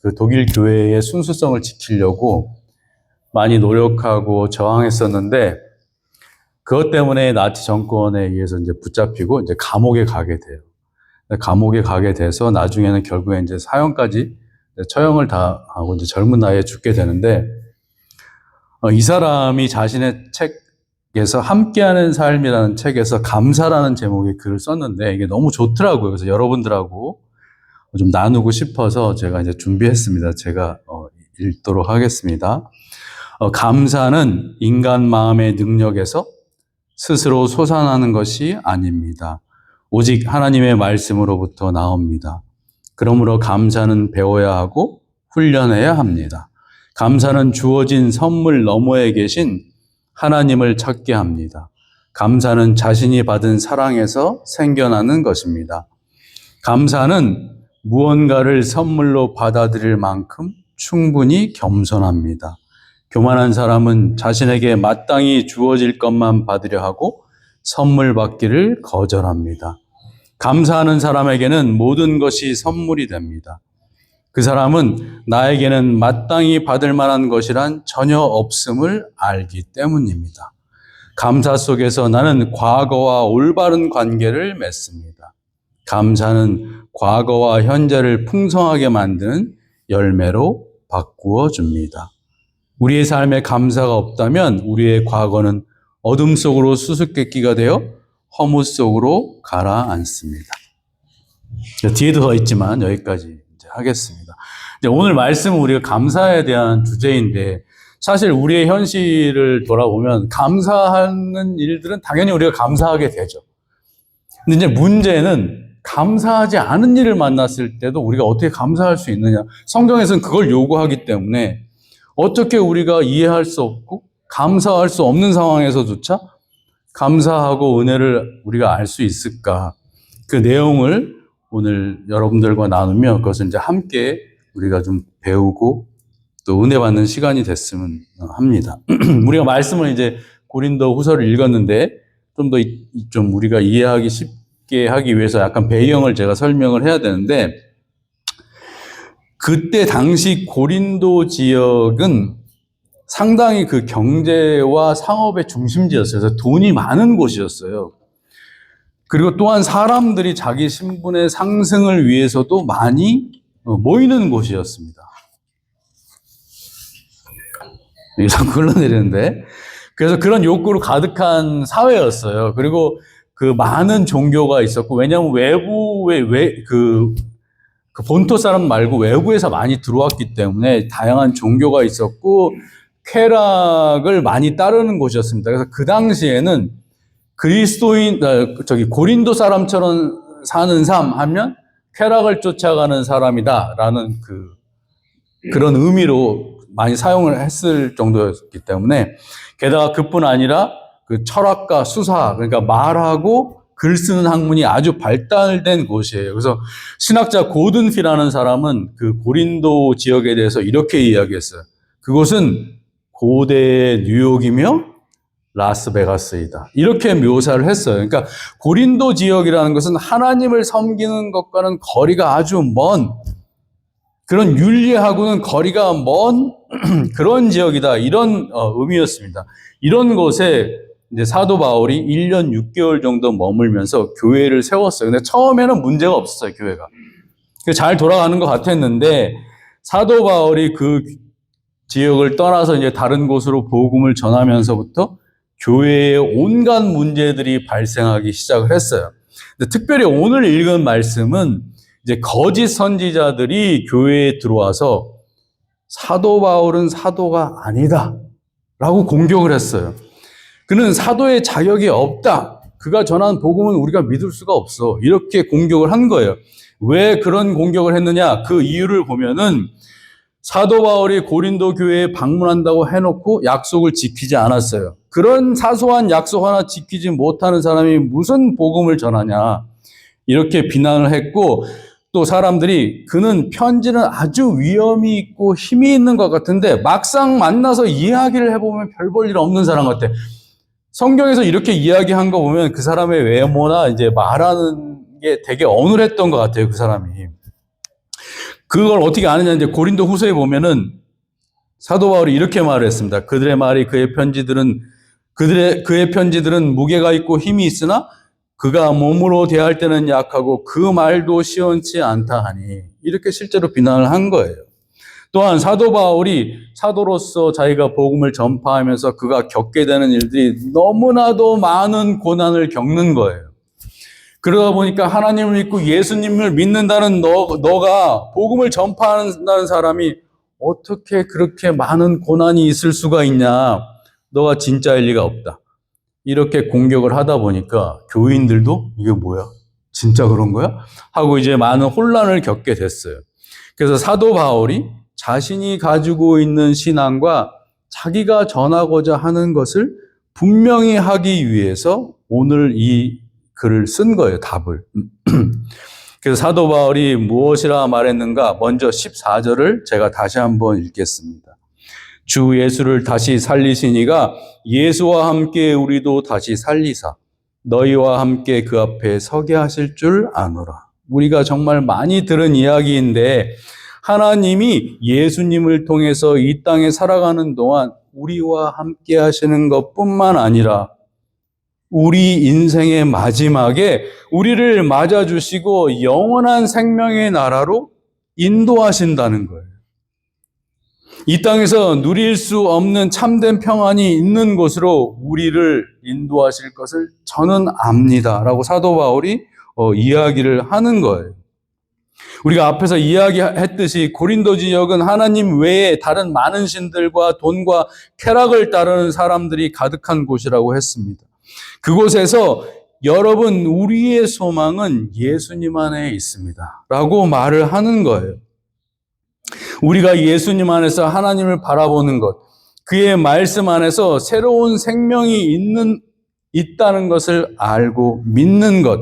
그 독일 교회의 순수성을 지키려고 많이 노력하고 저항했었는데 그것 때문에 나치 정권에 의해서 이제 붙잡히고 이제 감옥에 가게 돼요. 감옥에 가게 돼서 나중에는 결국에 이제 사형까지 처형을 다 하고 이제 젊은 나이에 죽게 되는데 이 사람이 자신의 책에서 함께하는 삶이라는 책에서 감사라는 제목의 글을 썼는데 이게 너무 좋더라고요. 그래서 여러분들하고 좀 나누고 싶어서 제가 이제 준비했습니다. 제가 읽도록 하겠습니다. 감사는 인간 마음의 능력에서 스스로 솟아나는 것이 아닙니다. 오직 하나님의 말씀으로부터 나옵니다. 그러므로 감사는 배워야 하고 훈련해야 합니다. 감사는 주어진 선물 너머에 계신 하나님을 찾게 합니다. 감사는 자신이 받은 사랑에서 생겨나는 것입니다. 감사는 무언가를 선물로 받아들일 만큼 충분히 겸손합니다. 교만한 사람은 자신에게 마땅히 주어질 것만 받으려 하고 선물 받기를 거절합니다. 감사하는 사람에게는 모든 것이 선물이 됩니다. 그 사람은 나에게는 마땅히 받을 만한 것이란 전혀 없음을 알기 때문입니다. 감사 속에서 나는 과거와 올바른 관계를 맺습니다. 감사는 과거와 현재를 풍성하게 만드는 열매로 바꾸어 줍니다. 우리의 삶에 감사가 없다면 우리의 과거는 어둠 속으로 수수께끼가 되어 허무 속으로 가라앉습니다. 뒤에도 더 있지만 여기까지 이제 하겠습니다. 이제 오늘 말씀은 우리가 감사에 대한 주제인데 사실 우리의 현실을 돌아보면 감사하는 일들은 당연히 우리가 감사하게 되죠. 근데 이제 문제는 감사하지 않은 일을 만났을 때도 우리가 어떻게 감사할 수 있느냐. 성경에서는 그걸 요구하기 때문에 어떻게 우리가 이해할 수 없고 감사할 수 없는 상황에서조차 감사하고 은혜를 우리가 알 수 있을까? 그 내용을 오늘 여러분들과 나누며 그것을 이제 함께 우리가 좀 배우고 또 은혜 받는 시간이 됐으면 합니다. 우리가 말씀을 이제 고린도 후서를 읽었는데 좀 우리가 이해하기 쉽게 하기 위해서 약간 배경을 제가 설명을 해야 되는데 그때 당시 고린도 지역은 상당히 그 경제와 상업의 중심지였어요. 그래서 돈이 많은 곳이었어요. 그리고 또한 사람들이 자기 신분의 상승을 위해서도 많이 모이는 곳이었습니다. 이게 자꾸 흘러내리는데. 그래서 그런 욕구로 가득한 사회였어요. 그리고 그 많은 종교가 있었고, 왜냐하면 그 본토 사람 말고 외부에서 많이 들어왔기 때문에 다양한 종교가 있었고, 쾌락을 많이 따르는 곳이었습니다. 그래서 그 당시에는 고린도 사람처럼 사는 삶 하면 쾌락을 쫓아가는 사람이다라는 그런 의미로 많이 사용을 했을 정도였기 때문에 게다가 그뿐 아니라 그 철학과 수사, 그러니까 말하고 글 쓰는 학문이 아주 발달된 곳이에요. 그래서 신학자 고든 피라는 사람은 그 고린도 지역에 대해서 이렇게 이야기했어요. 그곳은 고대의 뉴욕이며 라스베가스이다. 이렇게 묘사를 했어요. 그러니까 고린도 지역이라는 것은 하나님을 섬기는 것과는 거리가 아주 먼 그런 윤리하고는 거리가 먼 그런 지역이다. 이런 의미였습니다. 이런 곳에 이제 사도 바울이 1년 6개월 정도 머물면서 교회를 세웠어요. 근데 처음에는 문제가 없었어요, 교회가. 잘 돌아가는 것 같았는데 사도 바울이 그 지역을 떠나서 이제 다른 곳으로 복음을 전하면서부터 교회에 온갖 문제들이 발생하기 시작을 했어요. 근데 특별히 오늘 읽은 말씀은 이제 거짓 선지자들이 교회에 들어와서 사도 바울은 사도가 아니다 라고 공격을 했어요. 그는 사도의 자격이 없다. 그가 전한 복음은 우리가 믿을 수가 없어. 이렇게 공격을 한 거예요. 왜 그런 공격을 했느냐? 그 이유를 보면은 사도 바울이 고린도 교회에 방문한다고 해놓고 약속을 지키지 않았어요. 그런 사소한 약속 하나 지키지 못하는 사람이 무슨 복음을 전하냐. 이렇게 비난을 했고 또 사람들이 그는 편지는 아주 위험이 있고 힘이 있는 것 같은데 막상 만나서 이야기를 해보면 별 볼 일 없는 사람 같아. 성경에서 이렇게 이야기한 거 보면 그 사람의 외모나 이제 말하는 게 되게 어눌했던 것 같아요, 그 사람이. 그걸 어떻게 아느냐, 이제 고린도 후서에 보면은 사도 바울이 이렇게 말을 했습니다. 그의 편지들은 무게가 있고 힘이 있으나 그가 몸으로 대할 때는 약하고 그 말도 시원치 않다 하니, 이렇게 실제로 비난을 한 거예요. 또한 사도 바울이 사도로서 자기가 복음을 전파하면서 그가 겪게 되는 일들이 너무나도 많은 고난을 겪는 거예요. 그러다 보니까 하나님을 믿고 예수님을 믿는다는 너가 복음을 전파한다는 사람이 어떻게 그렇게 많은 고난이 있을 수가 있냐? 너가 진짜일 리가 없다. 이렇게 공격을 하다 보니까 교인들도 이게 뭐야? 진짜 그런 거야? 하고 이제 많은 혼란을 겪게 됐어요. 그래서 사도 바울이 자신이 가지고 있는 신앙과 자기가 전하고자 하는 것을 분명히 하기 위해서 오늘 이 글을 쓴 거예요, 답을. 그래서 사도 바울이 무엇이라 말했는가? 먼저 14절을 제가 다시 한번 읽겠습니다. 주 예수를 다시 살리신 이가 예수와 함께 우리도 다시 살리사 너희와 함께 그 앞에 서게 하실 줄 아노라. 우리가 정말 많이 들은 이야기인데, 하나님이 예수님을 통해서 이 땅에 살아가는 동안 우리와 함께 하시는 것뿐만 아니라 우리 인생의 마지막에 우리를 맞아주시고 영원한 생명의 나라로 인도하신다는 거예요. 이 땅에서 누릴 수 없는 참된 평안이 있는 곳으로 우리를 인도하실 것을 저는 압니다. 라고 사도 바울이 이야기를 하는 거예요. 우리가 앞에서 이야기했듯이 고린도 지역은 하나님 외에 다른 많은 신들과 돈과 쾌락을 따르는 사람들이 가득한 곳이라고 했습니다. 그곳에서 여러분, 우리의 소망은 예수님 안에 있습니다. 라고 말을 하는 거예요. 우리가 예수님 안에서 하나님을 바라보는 것, 그의 말씀 안에서 새로운 생명이 있다는 것을 알고 믿는 것,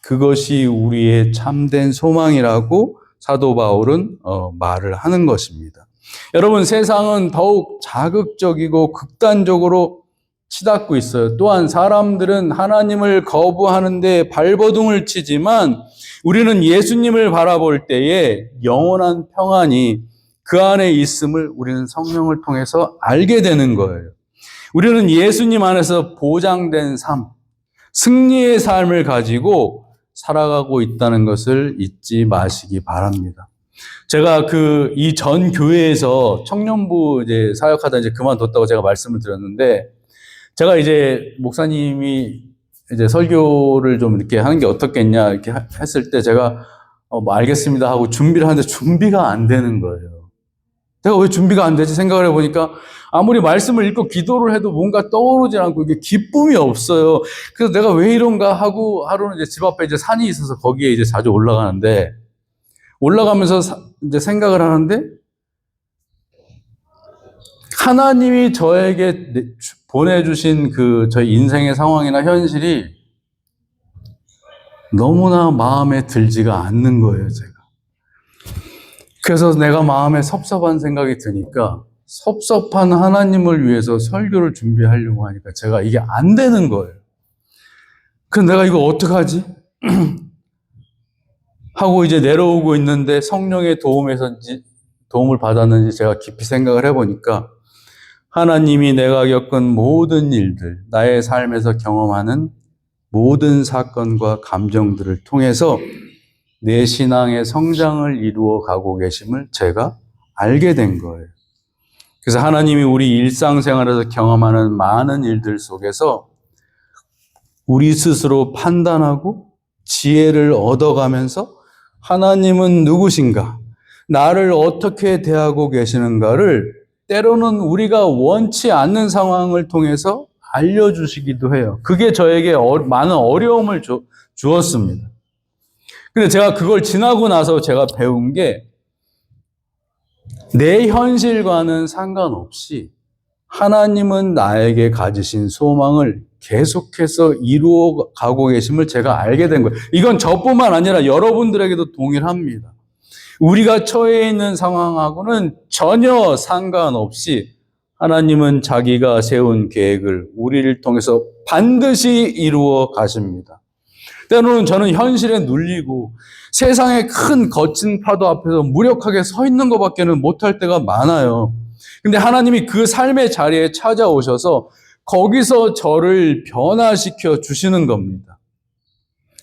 그것이 우리의 참된 소망이라고 사도 바울은 말을 하는 것입니다. 여러분, 세상은 더욱 자극적이고 극단적으로 치닫고 있어요. 또한 사람들은 하나님을 거부하는데 발버둥을 치지만 우리는 예수님을 바라볼 때에 영원한 평안이 그 안에 있음을 우리는 성령을 통해서 알게 되는 거예요. 우리는 예수님 안에서 보장된 삶, 승리의 삶을 가지고 살아가고 있다는 것을 잊지 마시기 바랍니다. 제가 이 전 교회에서 청년부 이제 사역하다 이제 그만뒀다고 제가 말씀을 드렸는데, 제가 이제 목사님이 이제 설교를 좀 이렇게 하는 게 어떻겠냐 이렇게 했을 때 제가 뭐 알겠습니다 하고 준비를 하는데 준비가 안 되는 거예요. 내가 왜 준비가 안 되지 생각을 해보니까 아무리 말씀을 읽고 기도를 해도 뭔가 떠오르지 않고 이게 기쁨이 없어요. 그래서 내가 왜 이런가 하고 하루는 이제 집 앞에 이제 산이 있어서 거기에 이제 자주 올라가는데, 올라가면서 이제 생각을 하는데 하나님이 저에게 보내주신 저희 인생의 상황이나 현실이 너무나 마음에 들지가 않는 거예요, 제가. 그래서 내가 마음에 섭섭한 생각이 드니까 섭섭한 하나님을 위해서 설교를 준비하려고 하니까 제가 이게 안 되는 거예요. 그럼 내가 이거 어떡하지? 하고 이제 내려오고 있는데 성령의 도움을 받았는지 제가 깊이 생각을 해보니까 하나님이 내가 겪은 모든 일들, 나의 삶에서 경험하는 모든 사건과 감정들을 통해서 내 신앙의 성장을 이루어 가고 계심을 제가 알게 된 거예요. 그래서 하나님이 우리 일상생활에서 경험하는 많은 일들 속에서 우리 스스로 판단하고 지혜를 얻어가면서 하나님은 누구신가, 나를 어떻게 대하고 계시는가를 때로는 우리가 원치 않는 상황을 통해서 알려주시기도 해요. 그게 저에게 많은 어려움을 주었습니다. 근데 제가 그걸 지나고 나서 제가 배운 게, 내 현실과는 상관없이 하나님은 나에게 가지신 소망을 계속해서 이루어 가고 계심을 제가 알게 된 거예요. 이건 저뿐만 아니라 여러분들에게도 동일합니다. 우리가 처해 있는 상황하고는 전혀 상관없이 하나님은 자기가 세운 계획을 우리를 통해서 반드시 이루어 가십니다. 때로는 저는 현실에 눌리고 세상의 큰 거친 파도 앞에서 무력하게 서 있는 것밖에는 못할 때가 많아요. 근데 하나님이 그 삶의 자리에 찾아오셔서 거기서 저를 변화시켜 주시는 겁니다.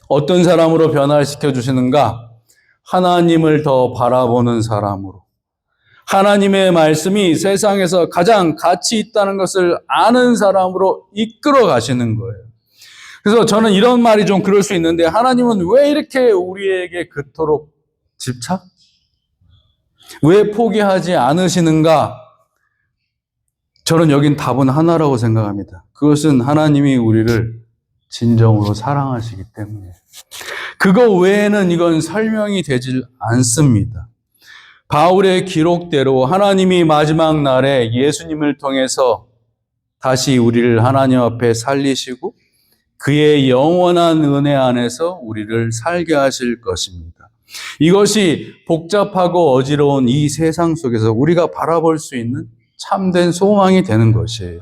어떤 사람으로 변화시켜 주시는가? 하나님을 더 바라보는 사람으로. 하나님의 말씀이 세상에서 가장 가치 있다는 것을 아는 사람으로 이끌어 가시는 거예요. 그래서 저는 이런 말이 좀 그럴 수 있는데, 하나님은 왜 이렇게 우리에게 그토록 집착? 왜 포기하지 않으시는가? 저는 여긴 답은 하나라고 생각합니다. 그것은 하나님이 우리를 진정으로 사랑하시기 때문에. 그거 외에는 이건 설명이 되질 않습니다. 바울의 기록대로 하나님이 마지막 날에 예수님을 통해서 다시 우리를 하나님 앞에 살리시고 그의 영원한 은혜 안에서 우리를 살게 하실 것입니다. 이것이 복잡하고 어지러운 이 세상 속에서 우리가 바라볼 수 있는 참된 소망이 되는 것이에요.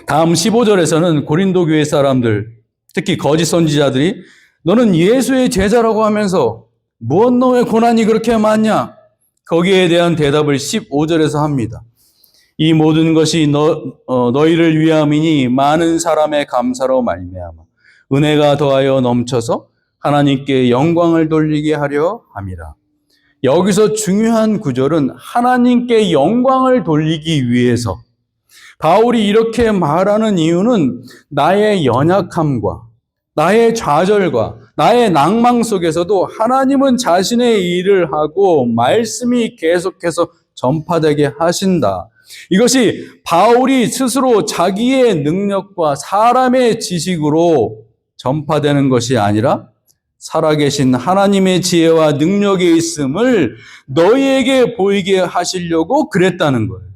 다음 15절에서는 고린도 교회 사람들, 특히 거짓 선지자들이 너는 예수의 제자라고 하면서 무엇 너의 고난이 그렇게 많냐? 거기에 대한 대답을 15절에서 합니다. 이 모든 것이 너희를 위함이니 많은 사람의 감사로 말미암아 은혜가 더하여 넘쳐서 하나님께 영광을 돌리게 하려 함이라. 여기서 중요한 구절은 하나님께 영광을 돌리기 위해서. 바울이 이렇게 말하는 이유는 나의 연약함과 나의 좌절과 나의 낭망 속에서도 하나님은 자신의 일을 하고 말씀이 계속해서 전파되게 하신다. 이것이 바울이 스스로 자기의 능력과 사람의 지식으로 전파되는 것이 아니라 살아계신 하나님의 지혜와 능력이 있음을 너희에게 보이게 하시려고 그랬다는 거예요.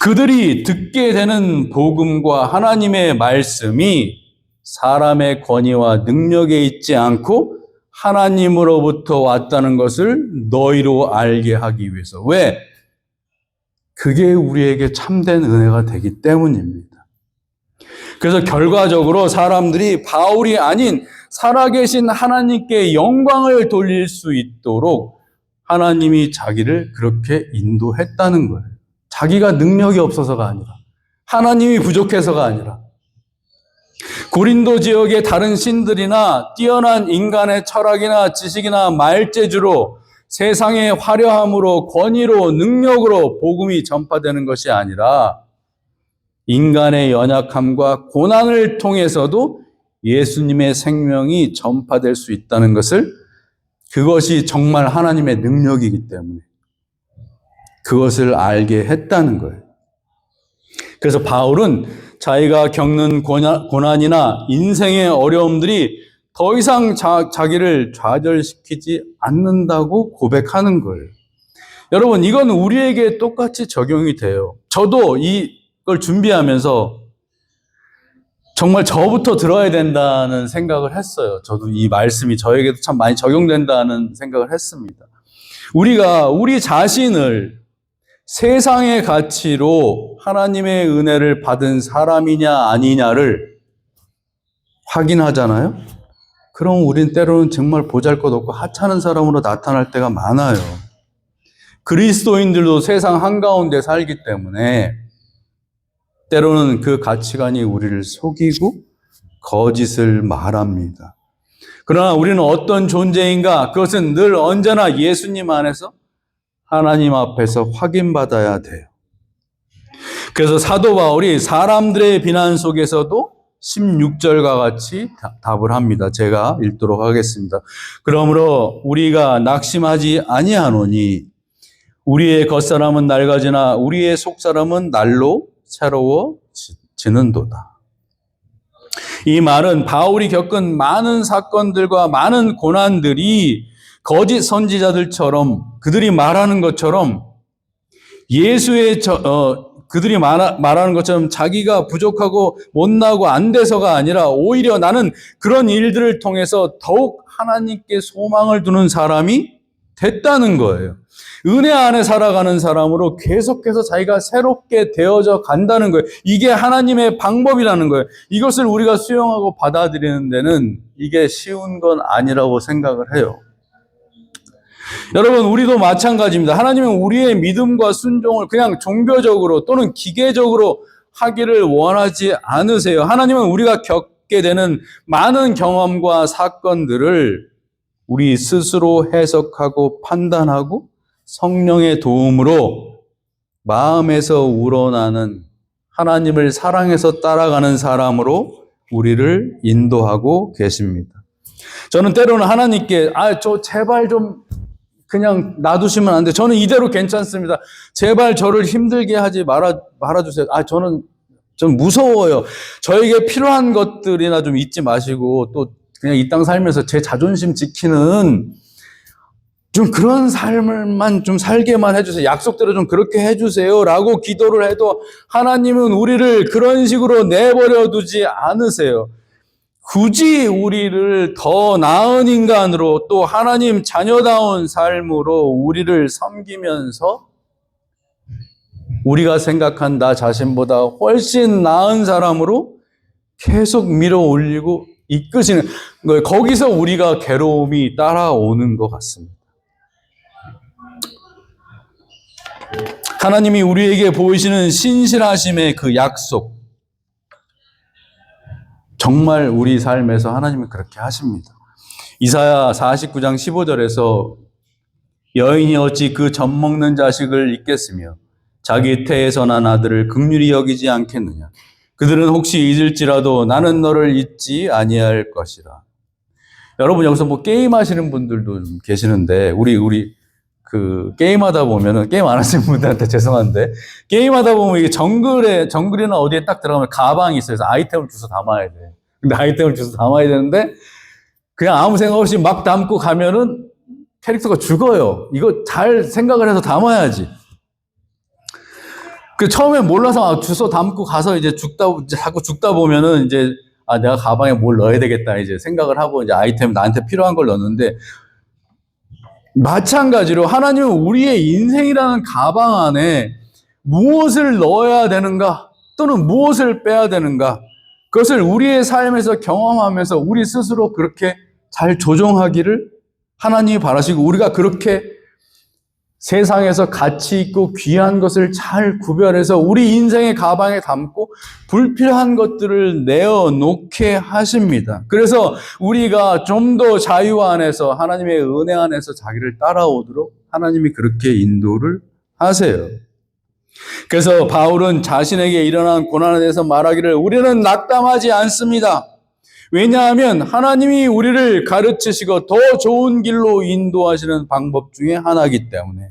그들이 듣게 되는 복음과 하나님의 말씀이 사람의 권위와 능력에 있지 않고 하나님으로부터 왔다는 것을 너희로 알게 하기 위해서. 왜? 그게 우리에게 참된 은혜가 되기 때문입니다. 그래서 결과적으로 사람들이 바울이 아닌 살아계신 하나님께 영광을 돌릴 수 있도록 하나님이 자기를 그렇게 인도했다는 거예요. 자기가 능력이 없어서가 아니라, 하나님이 부족해서가 아니라, 고린도 지역의 다른 신들이나 뛰어난 인간의 철학이나 지식이나 말재주로 세상의 화려함으로 권위로 능력으로 복음이 전파되는 것이 아니라 인간의 연약함과 고난을 통해서도 예수님의 생명이 전파될 수 있다는 것을, 그것이 정말 하나님의 능력이기 때문에 그것을 알게 했다는 거예요. 그래서 바울은 자기가 겪는 고난이나 인생의 어려움들이 더 이상 자기를 좌절시키지 않는다고 고백하는 거예요. 여러분, 이건 우리에게 똑같이 적용이 돼요. 저도 이걸 준비하면서 정말 저부터 들어야 된다는 생각을 했어요. 저도 이 말씀이 저에게도 참 많이 적용된다는 생각을 했습니다. 우리가 우리 자신을 세상의 가치로 하나님의 은혜를 받은 사람이냐 아니냐를 확인하잖아요. 그럼 우린 때로는 정말 보잘것없고 하찮은 사람으로 나타날 때가 많아요. 그리스도인들도 세상 한가운데 살기 때문에 때로는 그 가치관이 우리를 속이고 거짓을 말합니다. 그러나 우리는 어떤 존재인가? 그것은 늘 언제나 예수님 안에서 하나님 앞에서 확인받아야 돼요. 그래서 사도 바울이 사람들의 비난 속에서도 16절과 같이 답을 합니다. 제가 읽도록 하겠습니다. 그러므로 우리가 낙심하지 아니하노니 우리의 겉사람은 낡아지나 우리의 속사람은 날로 새로워지는도다. 이 말은 바울이 겪은 많은 사건들과 많은 고난들이 거짓 선지자들처럼 그들이 말하는 것처럼 그들이 말하는 것처럼 자기가 부족하고 못나고 안 돼서가 아니라 오히려 나는 그런 일들을 통해서 더욱 하나님께 소망을 두는 사람이 됐다는 거예요. 은혜 안에 살아가는 사람으로 계속해서 자기가 새롭게 되어져 간다는 거예요. 이게 하나님의 방법이라는 거예요. 이것을 우리가 수용하고 받아들이는 데는 이게 쉬운 건 아니라고 생각을 해요. 여러분, 우리도 마찬가지입니다. 하나님은 우리의 믿음과 순종을 그냥 종교적으로 또는 기계적으로 하기를 원하지 않으세요. 하나님은 우리가 겪게 되는 많은 경험과 사건들을 우리 스스로 해석하고 판단하고 성령의 도움으로 마음에서 우러나는 하나님을 사랑해서 따라가는 사람으로 우리를 인도하고 계십니다. 저는 때로는 하나님께 제발 좀 그냥 놔두시면 안 돼. 저는 이대로 괜찮습니다. 제발 저를 힘들게 하지 말아주세요. 저는 좀 무서워요. 저에게 필요한 것들이나 좀 잊지 마시고 또 그냥 이 땅 살면서 제 자존심 지키는 좀 그런 삶을만 좀 살게만 해주세요. 약속대로 좀 그렇게 해주세요. 라고 기도를 해도 하나님은 우리를 그런 식으로 내버려 두지 않으세요. 굳이 우리를 더 나은 인간으로 또 하나님 자녀다운 삶으로 우리를 섬기면서 우리가 생각한 나 자신보다 훨씬 나은 사람으로 계속 밀어 올리고 이끄시는 거예요. 거기서 우리가 괴로움이 따라오는 것 같습니다. 하나님이 우리에게 보이시는 신실하심의 그 약속, 정말 우리 삶에서 하나님은 그렇게 하십니다. 이사야 49장 15절에서 여인이 어찌 그 젖먹는 자식을 잊겠으며 자기 태에서 난 아들을 긍휼히 여기지 않겠느냐. 그들은 혹시 잊을지라도 나는 너를 잊지 아니할 것이라. 여러분, 여기서 뭐 게임하시는 분들도 좀 계시는데 우리 게임하다 보면은, 게임 안 하시는 분들한테 죄송한데, 게임하다 보면 이게 정글이나 어디에 딱 들어가면 가방이 있어요. 그래서 아이템을 주워 담아야 돼. 근데 아이템을 주워 담아야 되는데, 그냥 아무 생각 없이 막 담고 가면은 캐릭터가 죽어요. 이거 잘 생각을 해서 담아야지. 처음에 몰라서 주워 담고 가서 이제 자꾸 죽다 보면은 이제, 내가 가방에 뭘 넣어야 되겠다. 이제 생각을 하고 이제 아이템 나한테 필요한 걸 넣는데, 마찬가지로 하나님은 우리의 인생이라는 가방 안에 무엇을 넣어야 되는가 또는 무엇을 빼야 되는가, 그것을 우리의 삶에서 경험하면서 우리 스스로 그렇게 잘 조정하기를 하나님이 바라시고, 우리가 그렇게 세상에서 가치 있고 귀한 것을 잘 구별해서 우리 인생의 가방에 담고 불필요한 것들을 내어놓게 하십니다. 그래서 우리가 좀 더 자유 안에서 하나님의 은혜 안에서 자기를 따라오도록 하나님이 그렇게 인도를 하세요. 그래서 바울은 자신에게 일어난 고난에 대해서 말하기를 우리는 낙담하지 않습니다. 왜냐하면 하나님이 우리를 가르치시고 더 좋은 길로 인도하시는 방법 중에 하나이기 때문에.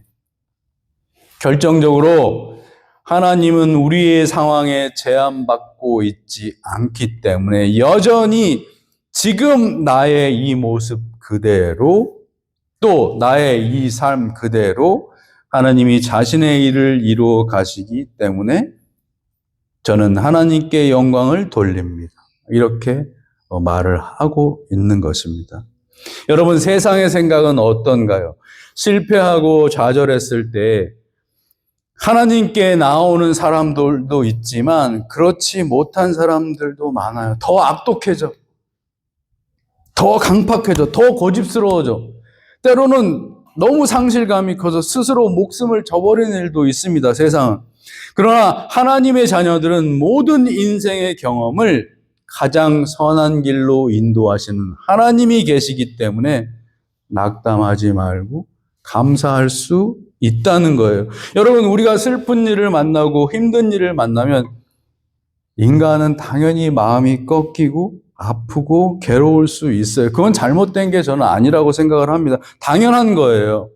결정적으로 하나님은 우리의 상황에 제한받고 있지 않기 때문에 여전히 지금 나의 이 모습 그대로 또 나의 이 삶 그대로 하나님이 자신의 일을 이루어 가시기 때문에 저는 하나님께 영광을 돌립니다. 이렇게 말을 하고 있는 것입니다. 여러분, 세상의 생각은 어떤가요? 실패하고 좌절했을 때 하나님께 나오는 사람들도 있지만 그렇지 못한 사람들도 많아요. 더 악독해져. 더 강팍해져. 더 고집스러워져. 때로는 너무 상실감이 커서 스스로 목숨을 저버리는 일도 있습니다, 세상은. 그러나 하나님의 자녀들은 모든 인생의 경험을 가장 선한 길로 인도하시는 하나님이 계시기 때문에 낙담하지 말고 감사할 수 있다는 거예요. 여러분, 우리가 슬픈 일을 만나고 힘든 일을 만나면 인간은 당연히 마음이 꺾이고 아프고 괴로울 수 있어요. 그건 잘못된 게 저는 아니라고 생각을 합니다. 당연한 거예요.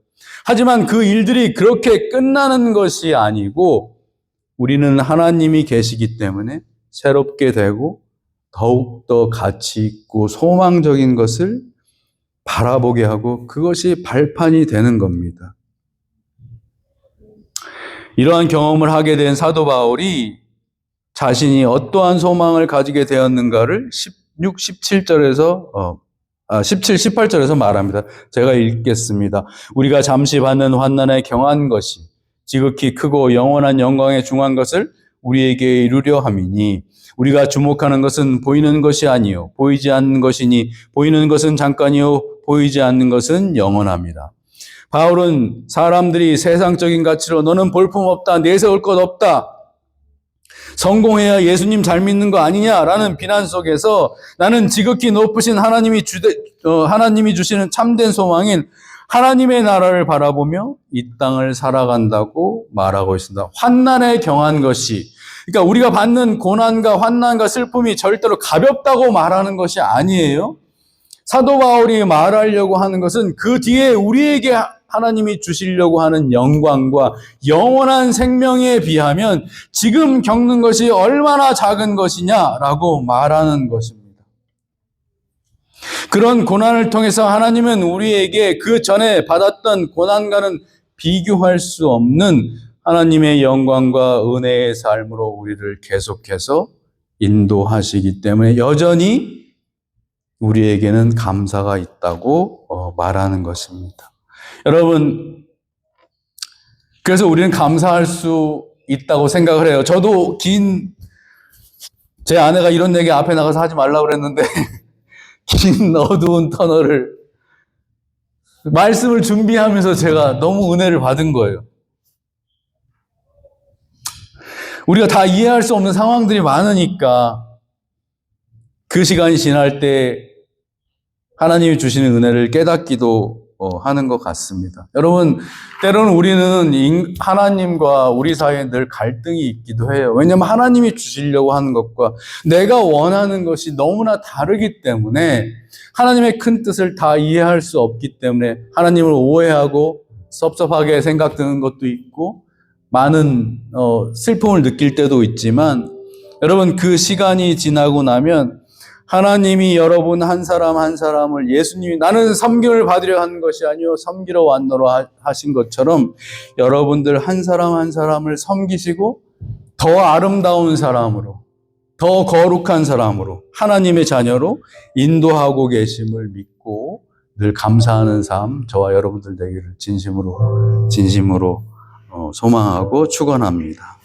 하지만 그 일들이 그렇게 끝나는 것이 아니고 우리는 하나님이 계시기 때문에 새롭게 되고 더욱더 가치 있고 소망적인 것을 바라보게 하고 그것이 발판이 되는 겁니다. 이러한 경험을 하게 된 사도 바울이 자신이 어떠한 소망을 가지게 되었는가를 16, 17절에서 17, 18절에서 말합니다. 제가 읽겠습니다. 우리가 잠시 받는 환난에 경한 것이 지극히 크고 영원한 영광에 중한 것을 우리에게 이루려 함이니 우리가 주목하는 것은 보이는 것이 아니요 보이지 않는 것이니 보이는 것은 잠깐이요 보이지 않는 것은 영원합니다. 바울은 사람들이 세상적인 가치로 너는 볼품없다, 내세울 것 없다, 성공해야 예수님 잘 믿는 거 아니냐라는 비난 속에서 나는 지극히 높으신 하나님이 주시는 참된 소망인 하나님의 나라를 바라보며 이 땅을 살아간다고 말하고 있습니다. 환난에 경한 것이, 그러니까 우리가 받는 고난과 환난과 슬픔이 절대로 가볍다고 말하는 것이 아니에요. 사도 바울이 말하려고 하는 것은 그 뒤에 우리에게 하나님이 주시려고 하는 영광과 영원한 생명에 비하면 지금 겪는 것이 얼마나 작은 것이냐라고 말하는 것입니다. 그런 고난을 통해서 하나님은 우리에게 그 전에 받았던 고난과는 비교할 수 없는 하나님의 영광과 은혜의 삶으로 우리를 계속해서 인도하시기 때문에 여전히 우리에게는 감사가 있다고 말하는 것입니다. 여러분, 그래서 우리는 감사할 수 있다고 생각을 해요. 저도 제 아내가 이런 얘기 앞에 나가서 하지 말라고 그랬는데 긴 어두운 터널을 말씀을 준비하면서 제가 너무 은혜를 받은 거예요. 우리가 다 이해할 수 없는 상황들이 많으니까 그 시간이 지날 때 하나님이 주시는 은혜를 깨닫기도 하는 것 같습니다. 여러분, 때로는 우리는 하나님과 우리 사이에 늘 갈등이 있기도 해요. 왜냐하면 하나님이 주시려고 하는 것과 내가 원하는 것이 너무나 다르기 때문에 하나님의 큰 뜻을 다 이해할 수 없기 때문에 하나님을 오해하고 섭섭하게 생각드는 것도 있고 많은 슬픔을 느낄 때도 있지만, 여러분, 그 시간이 지나고 나면 하나님이 여러분 한 사람 한 사람을 예수님이 나는 섬김을 받으려 하는 것이 아니요 섬기러 왔노라 하신 것처럼 여러분들 한 사람 한 사람을 섬기시고 더 아름다운 사람으로, 더 거룩한 사람으로, 하나님의 자녀로 인도하고 계심을 믿고 늘 감사하는 삶 저와 여러분들 되기를 진심으로 소망하고 축원합니다.